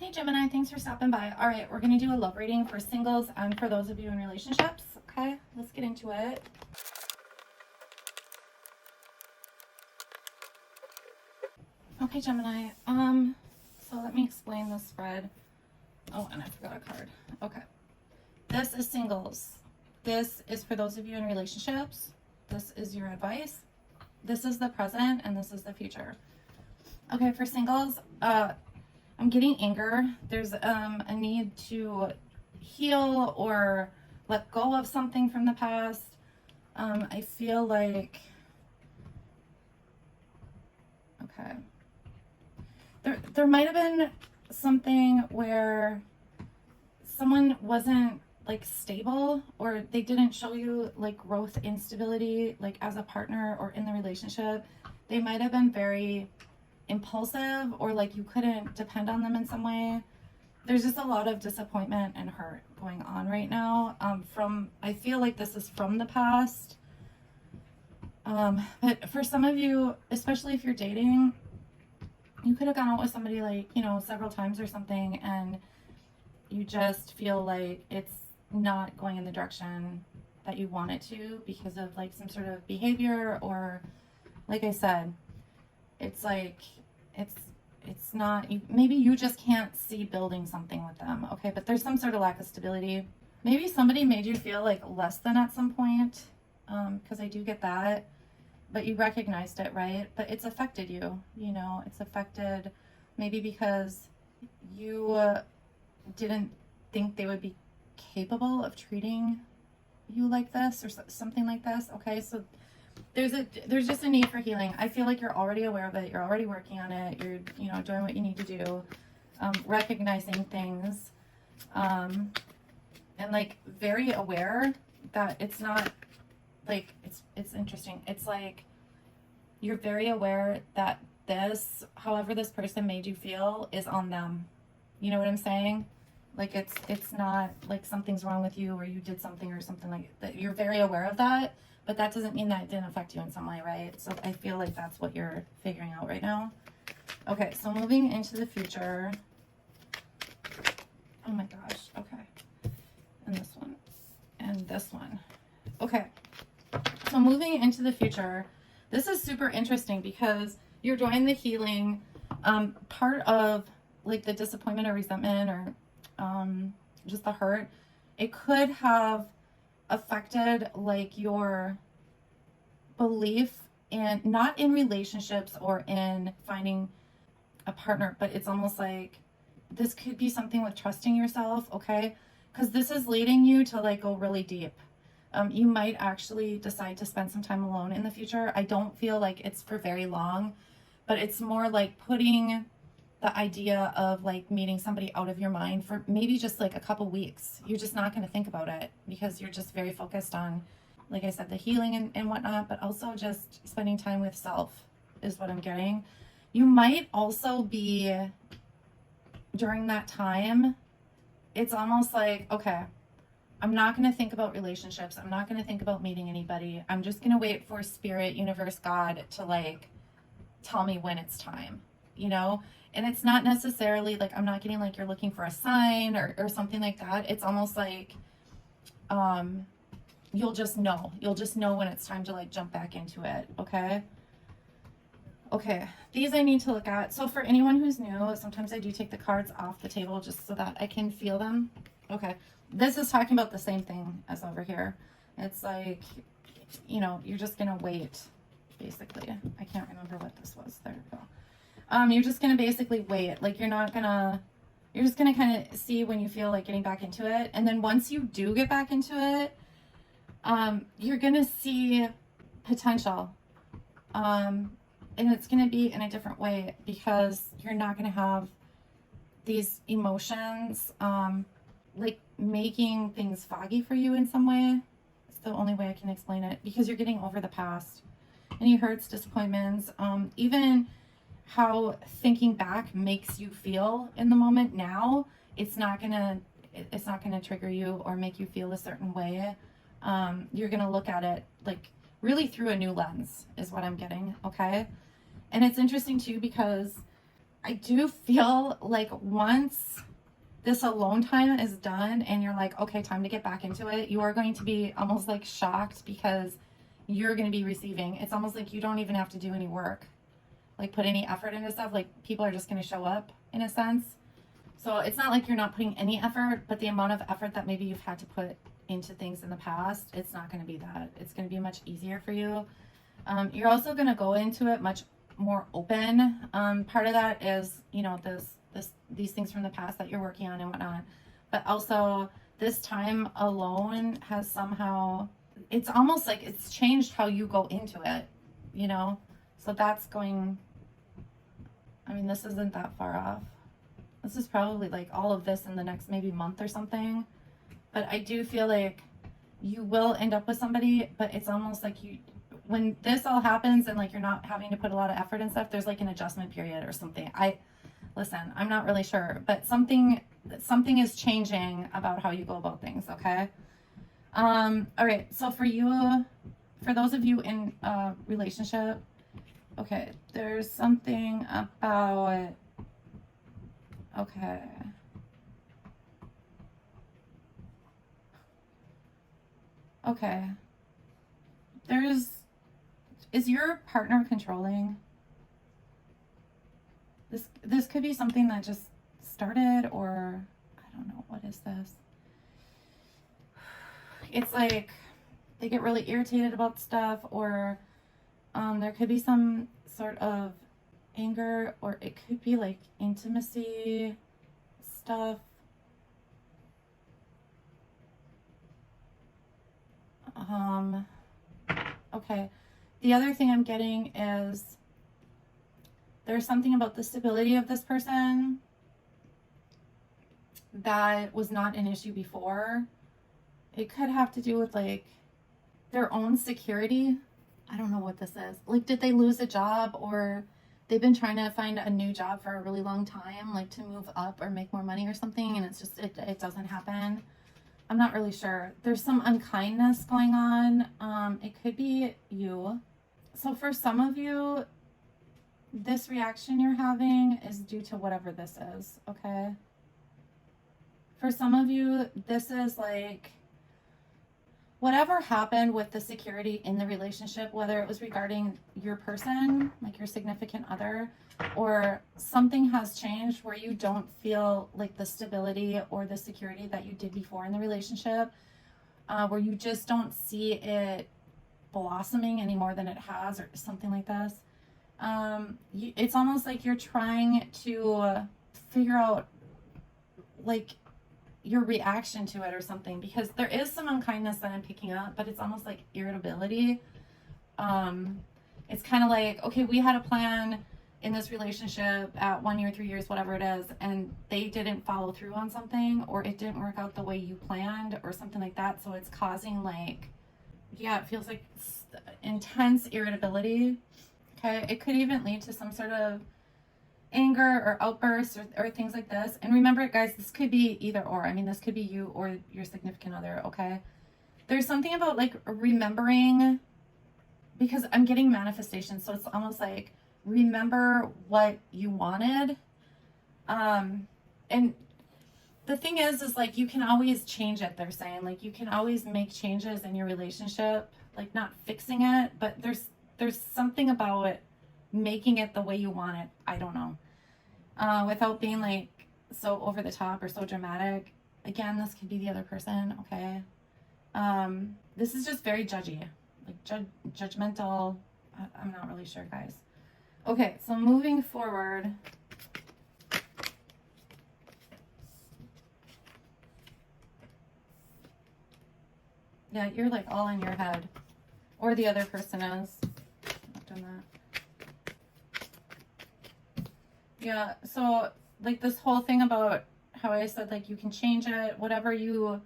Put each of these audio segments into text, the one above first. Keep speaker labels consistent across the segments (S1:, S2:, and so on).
S1: Hey Gemini, thanks for stopping by. All right, we're going to do a love reading for singles and for those of you in relationships. Okay, let's get into it. Okay, Gemini. So let me explain the spread. Oh, and I forgot a card. Okay. This is singles. This is for those of you in relationships. This is your advice. This is the present and this is the future. Okay, for singles, I'm getting anger. There's a need to heal or let go of something from the past. I feel like, okay, there might have been something where someone wasn't like stable, or they didn't show you like growth instability, like as a partner or in the relationship. They might have been very impulsive, or like you couldn't depend on them in some way. There's just a lot of disappointment and hurt going on right now. I feel like this is from the past. But for some of you, especially if you're dating, you could have gone out with somebody like, several times or something, and you just feel like it's not going in the direction that you want it to because of like some sort of behavior, or like I said, it's like it's not, maybe you just can't see building something with them. Okay, but there's some sort of lack of stability. Maybe somebody made you feel like less than at some point, because I do get that, but you recognized it, right? But it's affected you. It's affected maybe because you didn't think they would be capable of treating you like this or something like this. Okay, so there's just a need for healing. I feel like you're already aware of it. You're already working on it. You're doing what you need to do, recognizing things, and like very aware that it's not like it's interesting. It's like you're very aware that however this person made you feel is on them. You know what I'm saying? Like it's not like something's wrong with you or you did something or something like that. You're very aware of that. But that doesn't mean that it didn't affect you in some way, right? So I feel like that's what you're figuring out right now. Okay, so moving into the future. Oh my gosh, okay. And this one. And this one. Okay, so moving into the future. This is super interesting because you're doing the healing. Part of like the disappointment or resentment or just the hurt, it could have affected like your belief in, not in relationships or in finding a partner, but it's almost like this could be something with trusting yourself. Okay, because this is leading you to like go really deep. You might actually decide to spend some time alone in the future. I don't feel like it's for very long, but it's more like putting the idea of like meeting somebody out of your mind for maybe just like a couple weeks. You're just not going to think about it because you're just very focused on, like I said, the healing and whatnot, but also just spending time with self is what I'm getting. You might also be, during that time, it's almost like, okay, I'm not going to think about relationships. I'm not going to think about meeting anybody. I'm just going to wait for spirit, universe, God to like tell me when it's time, And it's not necessarily like, I'm not getting like you're looking for a sign or something like that. It's almost like you'll just know when it's time to like jump back into it. Okay, these I need to look at. So for anyone who's new, sometimes I do take the cards off the table just so that I can feel them. Okay, this is talking about the same thing as over here. It's like, you're just gonna wait, basically. I can't remember what this was. There we go. You're just gonna basically wait. Like you're just gonna kind of see when you feel like getting back into it. And then once you do get back into it, you're gonna see potential. And it's gonna be in a different way because you're not gonna have these emotions, like making things foggy for you in some way. It's the only way I can explain it, because you're getting over the past. Any hurts, disappointments, even how thinking back makes you feel in the moment now, it's not gonna trigger you or make you feel a certain way. You're gonna look at it like really through a new lens is what I'm getting. Okay, and it's interesting too because I do feel like once this alone time is done and you're like, okay, time to get back into it, you are going to be almost like shocked because you're going to be receiving. It's almost like you don't even have to do any work, like put any effort into stuff. Like people are just going to show up in a sense. So it's not like you're not putting any effort, but the amount of effort that maybe you've had to put into things in the past, it's not going to be that. It's going to be much easier for you. You're also going to go into it much more open. Part of that is, you know, these things from the past that you're working on and whatnot. But also this time alone has somehow, it's almost like it's changed how you go into it, you know? So that's going, I mean, this isn't that far off. This is probably like all of this in the next maybe month or something. But I do feel like you will end up with somebody, but it's almost like you, when this all happens and like you're not having to put a lot of effort and stuff, there's like an adjustment period or something. Listen, I'm not really sure, but something is changing about how you go about things, okay? All right, so for you, for those of you in a relationship, okay, there's something about, okay. Okay. Is your partner controlling? This could be something that just started, or I don't know, what is this? It's like they get really irritated about stuff, or there could be some sort of anger, or it could be like intimacy stuff. Okay. The other thing I'm getting is there's something about the stability of this person that was not an issue before. It could have to do with like their own security. I don't know what this is. Like, did they lose a job, or they've been trying to find a new job for a really long time, like to move up or make more money or something, and it's just, it doesn't happen. I'm not really sure. There's some unkindness going on. It could be you. So for some of you, this reaction you're having is due to whatever this is, okay? For some of you, this is like whatever happened with the security in the relationship, whether it was regarding your person, like your significant other, or something has changed where you don't feel like the stability or the security that you did before in the relationship, where you just don't see it blossoming any more than it has, or something like this. It's almost like you're trying to figure out like your reaction to it or something, because there is some unkindness that I'm picking up, but it's almost like irritability. It's kind of like, okay, we had a plan in this relationship at 1 year, 3 years, whatever it is, and they didn't follow through on something, or it didn't work out the way you planned or something like that. So it's causing like, yeah, it feels like intense irritability. Okay. It could even lead to some sort of anger or outbursts or things like this. And remember, guys, this could be either or. I mean, this could be you or your significant other, okay? There's something about like remembering, because I'm getting manifestation, so it's almost like remember what you wanted. And the thing is like you can always change it, they're saying. Like you can always make changes in your relationship, like not fixing it, but there's something about it making it the way you want it. I don't know. Without being like so over the top or so dramatic. Again, this could be the other person, okay? This is just very judgy, like judgmental. I'm not really sure, guys. Okay, so moving forward. Yeah, you're like all in your head. Or the other person is. I've done that. Yeah, so like this whole thing about how I said like you can change it, whatever you,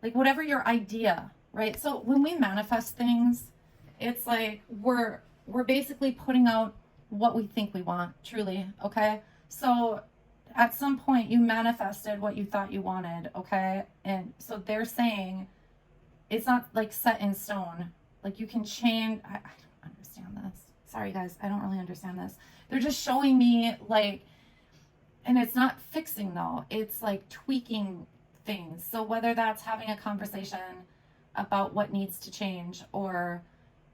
S1: like whatever your idea, right? So when we manifest things, it's like we're basically putting out what we think we want, truly, okay? So at some point you manifested what you thought you wanted, okay? And so they're saying it's not like set in stone. Like you can change, I don't understand this. sorry guys, I don't really understand this. They're just showing me like, and it's not fixing though, it's like tweaking things. So whether that's having a conversation about what needs to change, or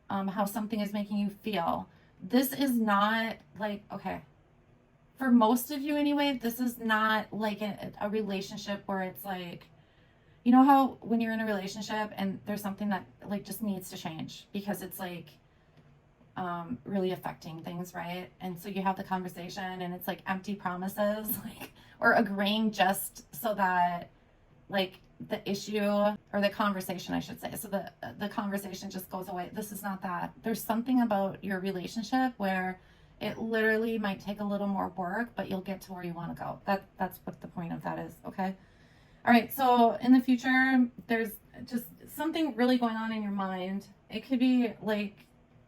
S1: how something is making you feel, this is not like, okay, for most of you anyway, this is not like a relationship where it's like, you know how when you're in a relationship and there's something that like just needs to change because it's like really affecting things, right? And so you have the conversation and it's like empty promises, like, or agreeing just so that like the issue or the conversation, I should say, so the conversation just goes away. This is not that. There's something about your relationship where it literally might take a little more work, but you'll get to where you want to go. That's what the point of that is, okay? All right, so in the future, there's just something really going on in your mind. It could be like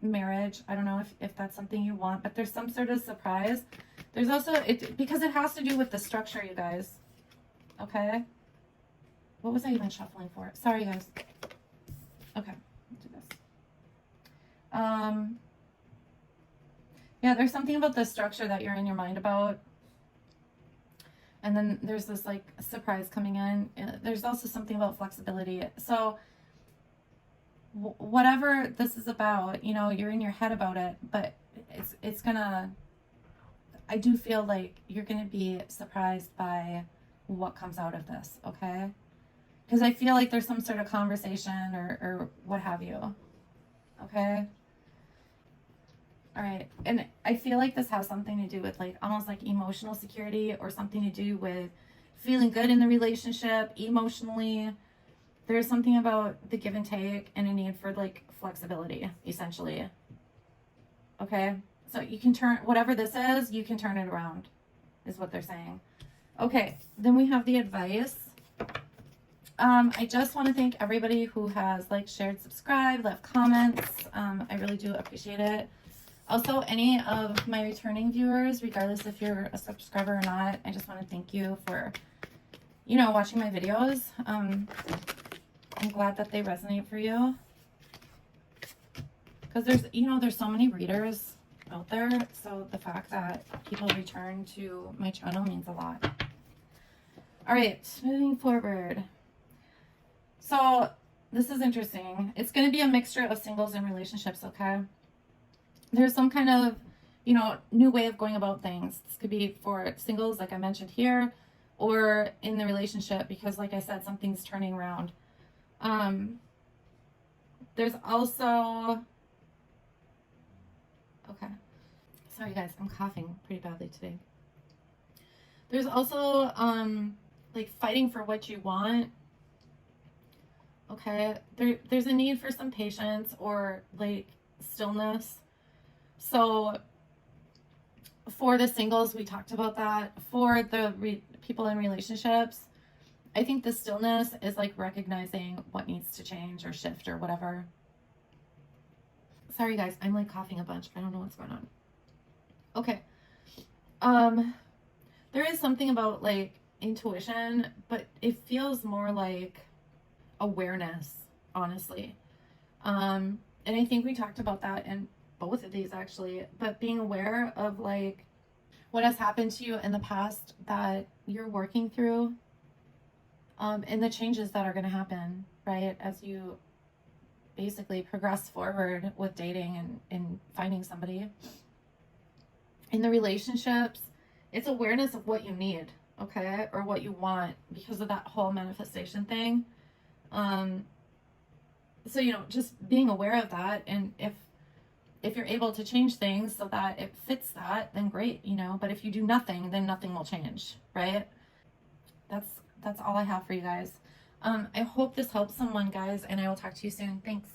S1: marriage. I don't know if that's something you want, but there's some sort of surprise. There's also, because it has to do with the structure, you guys, okay? What was I even shuffling for? Sorry, guys. Okay, let's do this. Yeah, there's something about the structure that you're in your mind about. And then there's this like surprise coming in. There's also something about flexibility. So whatever this is about, you know, you're in your head about it, but it's gonna, I do feel like you're gonna be surprised by what comes out of this, okay? Because I feel like there's some sort of conversation or what have you, okay? All right, and I feel like this has something to do with like almost like emotional security, or something to do with feeling good in the relationship emotionally. There's something about the give and take and a need for like flexibility, essentially. Okay, so you can turn whatever this is, you can turn it around, is what they're saying. Okay, then we have the advice. I just want to thank everybody who has like shared, subscribed, left comments. I really do appreciate it. Also, any of my returning viewers, regardless if you're a subscriber or not, I just want to thank you for, you know, watching my videos. I'm glad that they resonate for you. Because there's, you know, there's so many readers out there. So the fact that people return to my channel means a lot. All right, moving forward. So this is interesting. It's going to be a mixture of singles and relationships, okay? There's some kind of, you know, new way of going about things. This could be for singles, like I mentioned here, or in the relationship, because like I said, something's turning around. There's also, okay, sorry guys, I'm coughing pretty badly today. There's also like fighting for what you want. Okay, there's a need for some patience or like stillness. So for the singles, we talked about that. For the people in relationships, I think the stillness is like recognizing what needs to change or shift or whatever. Sorry guys, I'm like coughing a bunch. I don't know what's going on. Okay. There is something about like intuition, but it feels more like awareness, honestly. And I think we talked about that in both of these actually, but being aware of like what has happened to you in the past that you're working through, and the changes that are going to happen, right, as you basically progress forward with dating and finding somebody. In the relationships, it's awareness of what you need, okay, or what you want, because of that whole manifestation thing. So, you know, just being aware of that, and if you're able to change things so that it fits that, then great, you know. But if you do nothing, then nothing will change, right? That's all I have for you guys. I hope this helps someone, guys, and I will talk to you soon. Thanks.